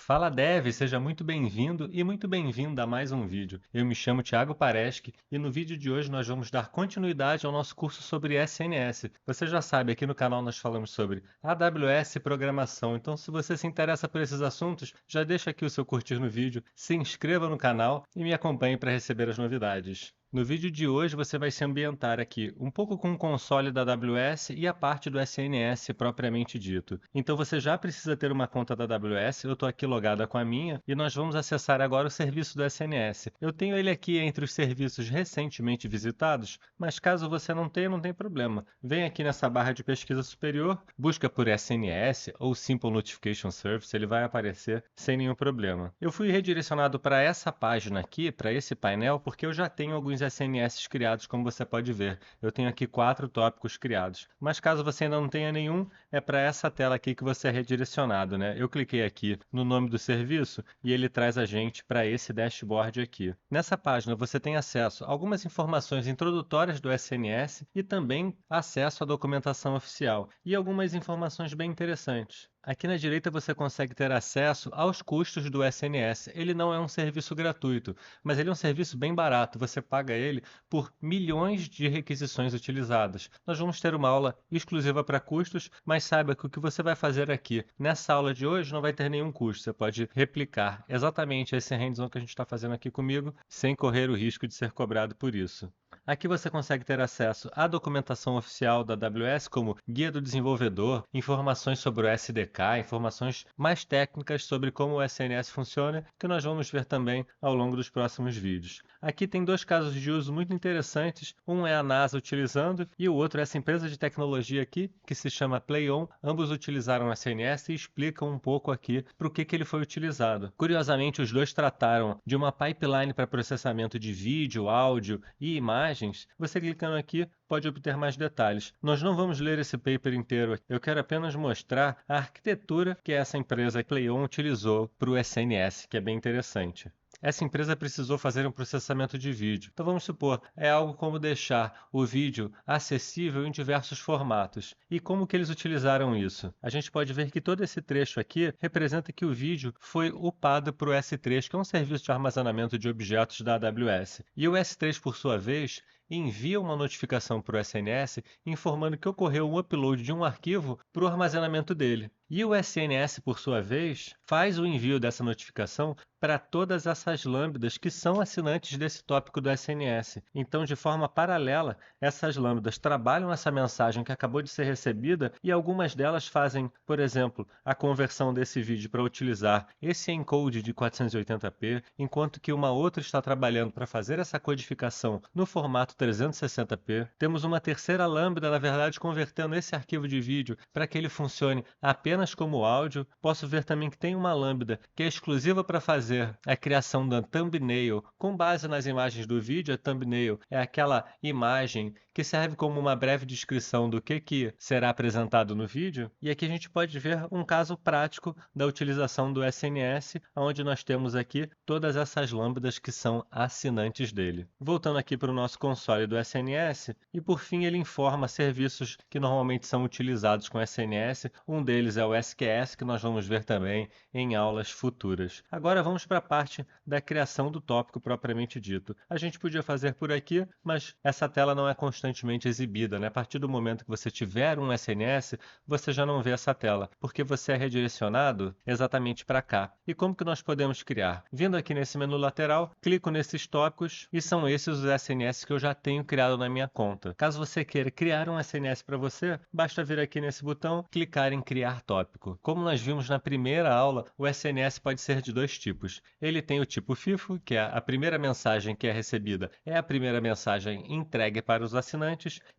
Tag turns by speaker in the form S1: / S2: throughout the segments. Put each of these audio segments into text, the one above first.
S1: Fala Dev, seja muito bem-vindo e muito bem-vinda a mais um vídeo. Eu me chamo Thiago Pareschi e no vídeo de hoje nós vamos dar continuidade ao nosso curso sobre SNS. Você já sabe, aqui no canal nós falamos sobre AWS e programação, então se você se interessa por esses assuntos, já deixa aqui o seu curtir no vídeo, se inscreva no canal e me acompanhe para receber as novidades. No vídeo de hoje você vai se ambientar aqui um pouco com o console da AWS e a parte do SNS propriamente dito. Então você já precisa ter uma conta da AWS, eu estou aqui logada com a minha e nós vamos acessar agora o serviço do SNS. Eu tenho ele aqui entre os serviços recentemente visitados, mas caso você não tenha, não tem problema. Vem aqui nessa barra de pesquisa superior, busca por SNS ou Simple Notification Service, ele vai aparecer sem nenhum problema. Eu fui redirecionado para essa página aqui, para esse painel, porque eu já tenho alguns SNS criados, como você pode ver. Eu tenho aqui 4 tópicos criados. Mas caso você ainda não tenha nenhum, é para essa tela aqui que você é redirecionado, né? Eu cliquei aqui no nome do serviço e ele traz a gente para esse dashboard aqui. Nessa página você tem acesso a algumas informações introdutórias do SNS e também acesso à documentação oficial e algumas informações bem interessantes. Aqui na direita você consegue ter acesso aos custos do SNS. Ele não é um serviço gratuito, mas ele é um serviço bem barato. Você paga ele por milhões de requisições utilizadas. Nós vamos ter uma aula exclusiva para custos, mas saiba que o que você vai fazer aqui nessa aula de hoje não vai ter nenhum custo. Você pode replicar exatamente esse hands-on que a gente está fazendo aqui comigo, sem correr o risco de ser cobrado por isso. Aqui você consegue ter acesso à documentação oficial da AWS, como guia do desenvolvedor, informações sobre o SDK, informações mais técnicas sobre como o SNS funciona, que nós vamos ver também ao longo dos próximos vídeos. Aqui tem 2 casos de uso muito interessantes, um é a NASA utilizando e o outro é essa empresa de tecnologia aqui, que se chama PlayOn. Ambos utilizaram o SNS e explicam um pouco aqui para o que ele foi utilizado. Curiosamente, os dois trataram de uma pipeline para processamento de vídeo, áudio e imagens. Você clicando aqui pode obter mais detalhes. Nós não vamos ler esse paper inteiro aqui. Eu quero apenas mostrar a arquitetura que essa empresa PlayOn utilizou para o SNS, que é bem interessante. Essa empresa precisou fazer um processamento de vídeo. Então vamos supor, é algo como deixar o vídeo acessível em diversos formatos. E como que eles utilizaram isso? A gente pode ver que todo esse trecho aqui representa que o vídeo foi upado para o S3, que é um serviço de armazenamento de objetos da AWS. E o S3, por sua vez, envia uma notificação para o SNS informando que ocorreu um upload de um arquivo para o armazenamento dele. E o SNS, por sua vez, faz o envio dessa notificação para todas essas lambdas que são assinantes desse tópico do SNS. Então, de forma paralela, essas lambdas trabalham essa mensagem que acabou de ser recebida e algumas delas fazem, por exemplo, a conversão desse vídeo para utilizar esse encode de 480p, enquanto que uma outra está trabalhando para fazer essa codificação no formato 360p. Temos uma terceira lambda, na verdade, convertendo esse arquivo de vídeo para que ele funcione apenas como áudio. Posso ver também que tem uma lambda que é exclusiva para fazer a criação da thumbnail com base nas imagens do vídeo. A thumbnail é aquela imagem que serve como uma breve descrição do que será apresentado no vídeo. E aqui a gente pode ver um caso prático da utilização do SNS, onde nós temos aqui todas essas lambdas que são assinantes dele. Voltando aqui para o nosso console do SNS, e por fim ele informa serviços que normalmente são utilizados com SNS. Um deles é o SQS, que nós vamos ver também em aulas futuras. Agora vamos para a parte da criação do tópico propriamente dito. A gente podia fazer por aqui, mas essa tela não é constantemente exibida, né? A partir do momento que você tiver um SNS, você já não vê essa tela, porque você é redirecionado exatamente para cá. E como que nós podemos criar? Vindo aqui nesse menu lateral, clico nesses tópicos e são esses os SNS que eu já tenho criado na minha conta. Caso você queira criar um SNS para você, basta vir aqui nesse botão, clicar em criar tópico. Como nós vimos na primeira aula, o SNS pode ser de 2 tipos. Ele tem o tipo FIFO, que é a primeira mensagem que é recebida, é a primeira mensagem entregue para os assinantes,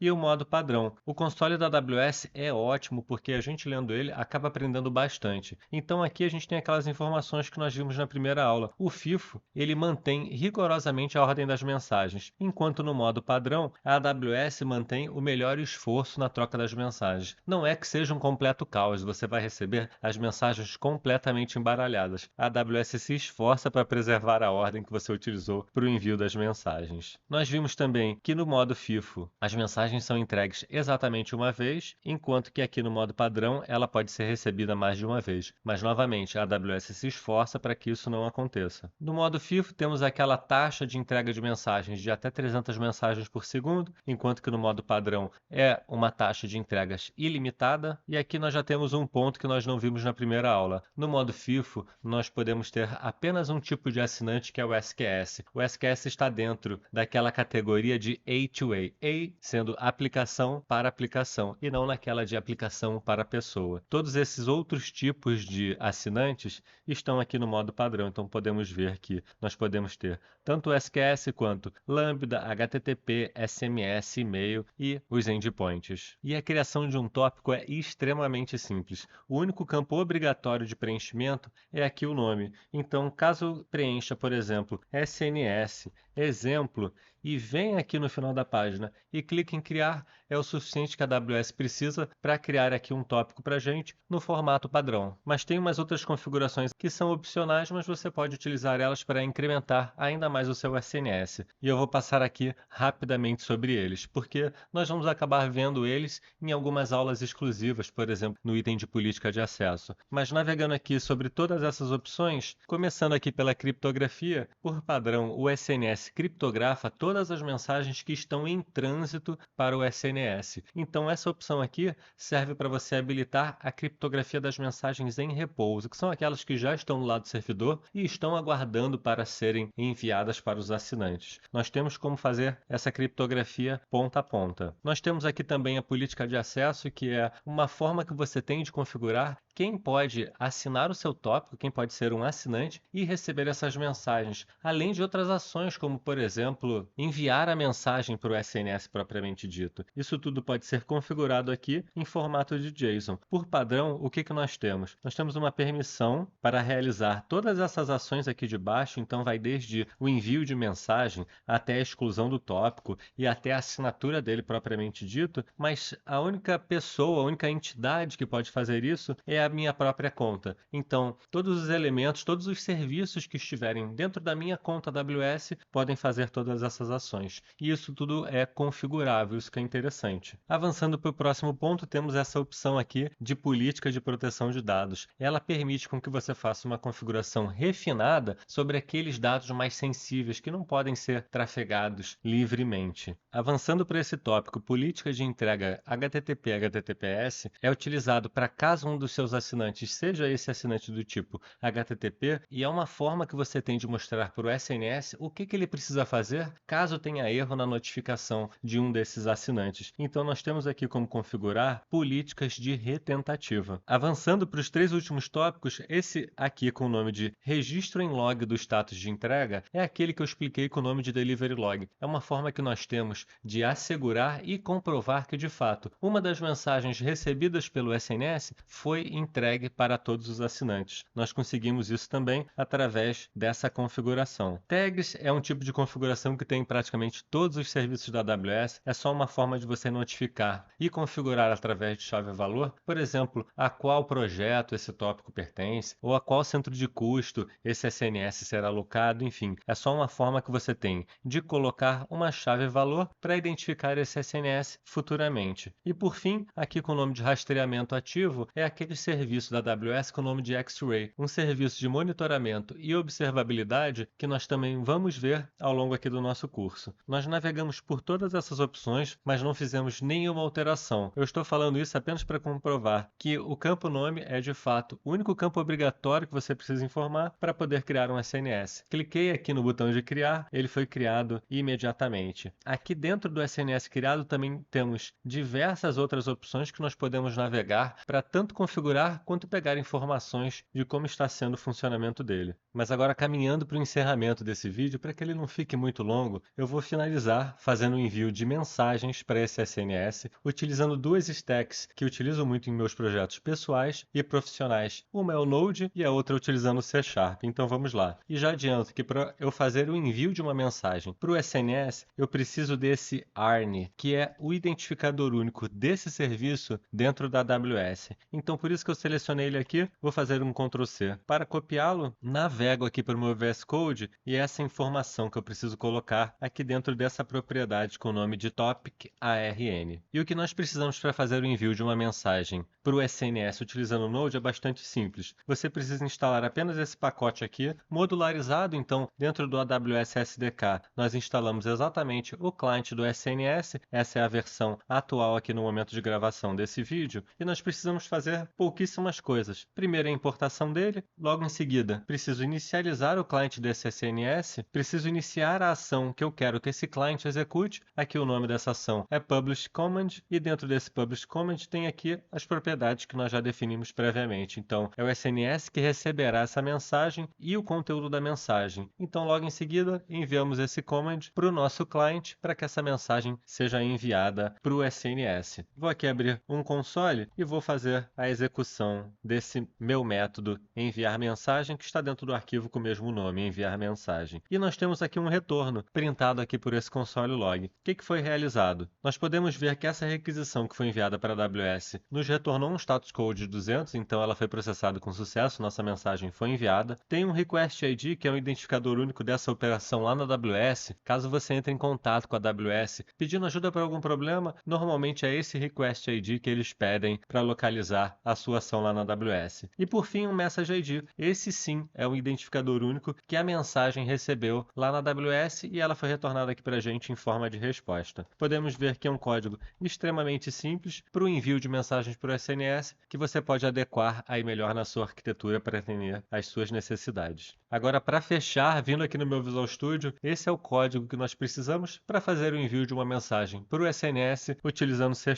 S1: e o modo padrão. O console da AWS é ótimo porque a gente lendo ele acaba aprendendo bastante. Então aqui a gente tem aquelas informações que nós vimos na primeira aula. O FIFO, ele mantém rigorosamente a ordem das mensagens, enquanto no modo padrão, a AWS mantém o melhor esforço na troca das mensagens. Não é que seja um completo caos, você você vai receber as mensagens completamente embaralhadas. A AWS se esforça para preservar a ordem que você utilizou para o envio das mensagens. Nós vimos também que no modo FIFO as mensagens são entregues exatamente uma vez, enquanto que aqui no modo padrão ela pode ser recebida mais de uma vez. Mas novamente, a AWS se esforça para que isso não aconteça. No modo FIFO temos aquela taxa de entrega de mensagens de até 300 mensagens por segundo, enquanto que no modo padrão é uma taxa de entregas ilimitada. E aqui nós já temos um ponto que nós não vimos na primeira aula. No modo FIFO, nós podemos ter apenas um tipo de assinante, que é o SQS. O SQS está dentro daquela categoria de A2A, A sendo aplicação para aplicação, e não naquela de aplicação para pessoa. Todos esses outros tipos de assinantes estão aqui no modo padrão, então podemos ver que nós podemos ter tanto o SQS quanto Lambda, HTTP, SMS, e-mail e os endpoints. E a criação de um tópico é extremamente simples. O único campo obrigatório de preenchimento é aqui o nome. Então, caso preencha, por exemplo, SNS, exemplo, e venha aqui no final da página e clique em criar, é o suficiente que a AWS precisa para criar aqui um tópico para a gente no formato padrão. Mas tem umas outras configurações que são opcionais, mas você pode utilizar elas para incrementar ainda mais o seu SNS. E eu vou passar aqui rapidamente sobre eles, porque nós vamos acabar vendo eles em algumas aulas exclusivas, por exemplo, no item de política de acesso. Mas navegando aqui sobre todas essas opções, começando aqui pela criptografia, por padrão o SNS criptografa todas as mensagens que estão em trânsito para o SNS. Então essa opção aqui serve para você habilitar a criptografia das mensagens em repouso, que são aquelas que já estão no lado do servidor e estão aguardando para serem enviadas para os assinantes. Nós temos como fazer essa criptografia ponta a ponta. Nós temos aqui também a política de acesso, que é uma forma que você tem de configurar quem pode assinar o seu tópico, quem pode ser um assinante e receber essas mensagens, além de outras ações, como, por exemplo, enviar a mensagem para o SNS propriamente dito. Isso tudo pode ser configurado aqui em formato de JSON. Por padrão, o que nós temos? Nós temos uma permissão para realizar todas essas ações aqui de baixo, então vai desde o envio de mensagem até a exclusão do tópico e até a assinatura dele propriamente dito, mas a única pessoa, a única entidade que pode fazer isso é a minha própria conta. Então, todos os elementos, todos os serviços que estiverem dentro da minha conta AWS podem fazer todas essas ações. E isso tudo é configurável, isso que é interessante. Avançando para o próximo ponto, temos essa opção aqui de política de proteção de dados. Ela permite com que você faça uma configuração refinada sobre aqueles dados mais sensíveis que não podem ser trafegados livremente. Avançando para esse tópico, política de entrega HTTP HTTPS é utilizado para caso um dos seus assinantes seja esse assinante do tipo HTTP, e é uma forma que você tem de mostrar para o SNS o que ele precisa fazer caso tenha erro na notificação de um desses assinantes. Então nós temos aqui como configurar políticas de retentativa. Avançando para os três últimos tópicos, esse aqui com o nome de registro em log do status de entrega é aquele que eu expliquei com o nome de delivery log. É uma forma que nós temos de assegurar e comprovar que de fato uma das mensagens recebidas pelo SNS foi entregue para todos os assinantes. Nós conseguimos isso também através dessa configuração. Tags é um tipo de configuração que tem em praticamente todos os serviços da AWS. É só uma forma de você notificar e configurar através de chave-valor, por exemplo, a qual projeto esse tópico pertence, ou a qual centro de custo esse SNS será alocado, enfim. É só uma forma que você tem de colocar uma chave-valor para identificar esse SNS futuramente. E por fim, aqui com o nome de rastreamento ativo, é aquele serviço da AWS com o nome de X-Ray, um serviço de monitoramento e observabilidade que nós também vamos ver ao longo aqui do nosso curso. Nós navegamos por todas essas opções, mas não fizemos nenhuma alteração. Eu estou falando isso apenas para comprovar que o campo nome é de fato o único campo obrigatório que você precisa informar para poder criar um SNS. Cliquei aqui no botão de criar, ele foi criado imediatamente. Aqui dentro do SNS criado também temos diversas outras opções que nós podemos navegar para tanto configurar quanto pegar informações de como está sendo o funcionamento dele. Mas agora caminhando para o encerramento desse vídeo, para que ele não fique muito longo, eu vou finalizar fazendo o envio de mensagens para esse SNS, utilizando duas stacks que utilizo muito em meus projetos pessoais e profissionais. Uma é o Node e a outra utilizando o C#. Então vamos lá. E já adianto que para eu fazer o envio de uma mensagem para o SNS, eu preciso desse ARN, que é o identificador único desse serviço dentro da AWS. Então por isso que eu selecionei ele aqui, vou fazer um Ctrl C. Para copiá-lo, navego aqui para o meu VS Code e essa informação que eu preciso colocar aqui dentro dessa propriedade com o nome de topic ARN. E o que nós precisamos para fazer o envio de uma mensagem para o SNS utilizando o Node é bastante simples. Você precisa instalar apenas esse pacote aqui, modularizado, então dentro do AWS SDK nós instalamos exatamente o cliente do SNS, essa é a versão atual aqui no momento de gravação desse vídeo, e nós precisamos fazer pouquíssimas coisas. Primeiro a importação dele, logo em seguida preciso inicializar o cliente desse SNS, preciso iniciar a ação que eu quero que esse cliente execute, aqui o nome dessa ação é publish command, e dentro desse publish command tem aqui as propriedades que nós já definimos previamente. Então é o SNS que receberá essa mensagem e o conteúdo da mensagem. Então logo em seguida enviamos esse command para o nosso cliente para que essa mensagem seja enviada para o SNS. Vou aqui abrir um console e vou fazer a execução desse meu método enviar mensagem que está dentro do arquivo com o mesmo nome, enviar mensagem. E nós temos aqui um retorno printado aqui por esse console log. O que foi realizado? Nós podemos ver que essa requisição que foi enviada para a AWS nos retornou um status code de 200, então ela foi processada com sucesso, nossa mensagem foi enviada. Tem um request ID, que é um identificador único dessa operação lá na AWS. Caso você entre em contato com a AWS pedindo ajuda para algum problema, normalmente é esse request ID que eles pedem para localizar a sua ação lá na AWS. E por fim, um message ID. Esse sim é um identificador único que a mensagem recebeu lá na AWS e ela foi retornada aqui para a gente em forma de resposta. Podemos ver que é um código extremamente simples para o envio de mensagens para o SNS que você pode adequar aí melhor na sua arquitetura para atender às suas necessidades. Agora, para fechar, vindo aqui no meu Visual Studio, esse é o código que nós precisamos para fazer o envio de uma mensagem para o SNS utilizando C#.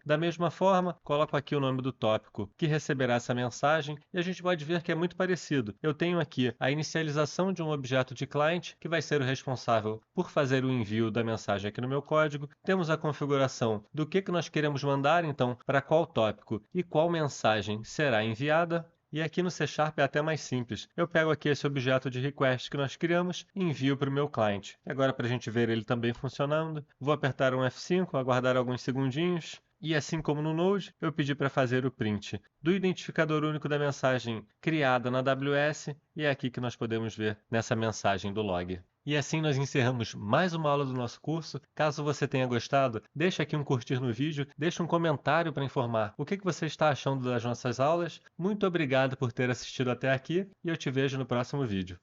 S1: Da mesma forma, coloco aqui o nome do tópico que receberá essa mensagem e a gente pode ver que é muito parecido. Eu tenho aqui a inicialização de um objeto de client que vai ser o responsável por fazer o envio da mensagem aqui no meu código. Temos a configuração do que nós queremos mandar, então, para qual tópico e qual mensagem será enviada. E aqui no C# é até mais simples. Eu pego aqui esse objeto de request que nós criamos e envio para o meu cliente. Agora, para a gente ver ele também funcionando, vou apertar um F5, aguardar alguns segundinhos. E assim como no Node, eu pedi para fazer o print do identificador único da mensagem criada na AWS, e é aqui que nós podemos ver nessa mensagem do log. E assim nós encerramos mais uma aula do nosso curso. Caso você tenha gostado, deixa aqui um curtir no vídeo, deixa um comentário para informar o que você está achando das nossas aulas. Muito obrigado por ter assistido até aqui e eu te vejo no próximo vídeo.